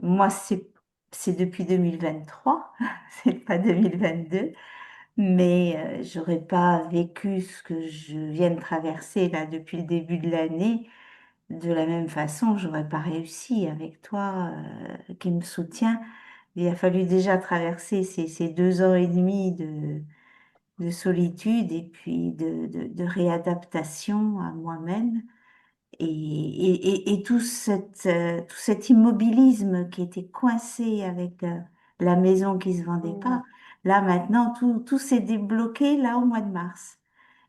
Moi, c'est depuis 2023, c'est pas 2022, mais j'aurais pas vécu ce que je viens de traverser là depuis le début de l'année. De la même façon, j'aurais pas réussi avec toi qui me soutient. Il a fallu déjà traverser ces 2 ans et demi de solitude et puis de réadaptation à moi-même. Et tout cet immobilisme qui était coincé avec la maison qui se vendait Hmm. pas, là maintenant, tout s'est débloqué là au mois de mars.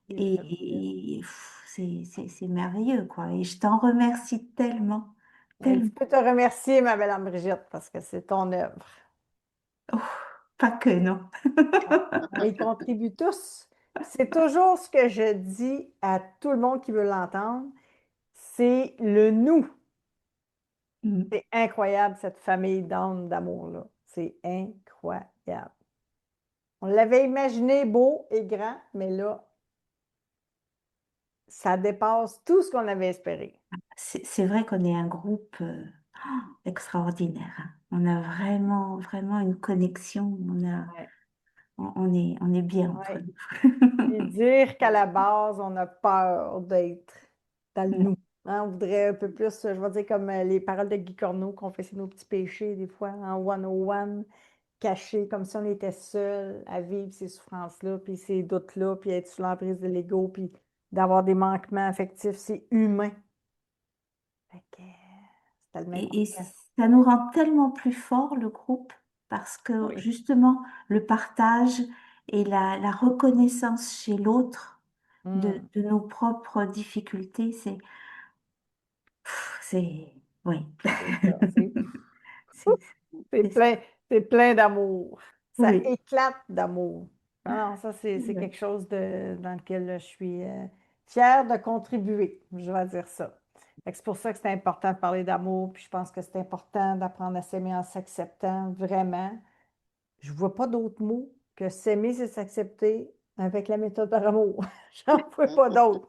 C'est fabuleux. C'est merveilleux, quoi. Et je t'en remercie tellement, Et tu tellement. peux te remercier, ma belle Anne-Brigitte, parce que c'est ton œuvre. Oh, pas que non. On y contribue tous. C'est toujours ce que je dis à tout le monde qui veut l'entendre, c'est le nous. Mm. C'est incroyable, cette famille d'âmes d'amour-là. C'est incroyable. On l'avait imaginé beau et grand, mais là, ça dépasse tout ce qu'on avait espéré. C'est vrai qu'on est un groupe extraordinaire, hein. On a vraiment, vraiment une connexion. Ouais, On est bien entre ouais. Puis nous. dire qu'à la base, on a peur d'être dans le Non. nous. Hein, on voudrait un peu plus, je vais dire comme les paroles de Guy Corneau, confesser nos petits péchés des fois en 101, cachés, comme si on était seul à vivre ces souffrances-là, puis ces doutes-là, puis être sous l'emprise de l'ego, puis d'avoir des manquements affectifs, c'est humain. Fait que c'est tellement Et important. ça nous rend tellement plus fort, le groupe, parce que Oui, justement, le partage et la reconnaissance chez l'autre hmm, de nos propres difficultés, c'est, oui. c'est ça. C'est C'est, c'est c'est- plein, c'est plein d'amour. Ça oui. éclate d'amour. Ah non, ça, c'est Ouais. quelque chose dans lequel je suis fière de contribuer, je vais dire ça. Fait que c'est pour ça que c'est important de parler d'amour, puis je pense que c'est important d'apprendre à s'aimer en s'acceptant vraiment. Je ne vois pas d'autres mots que s'aimer, c'est s'accepter avec la méthode par amour. J'en vois pas d'autres.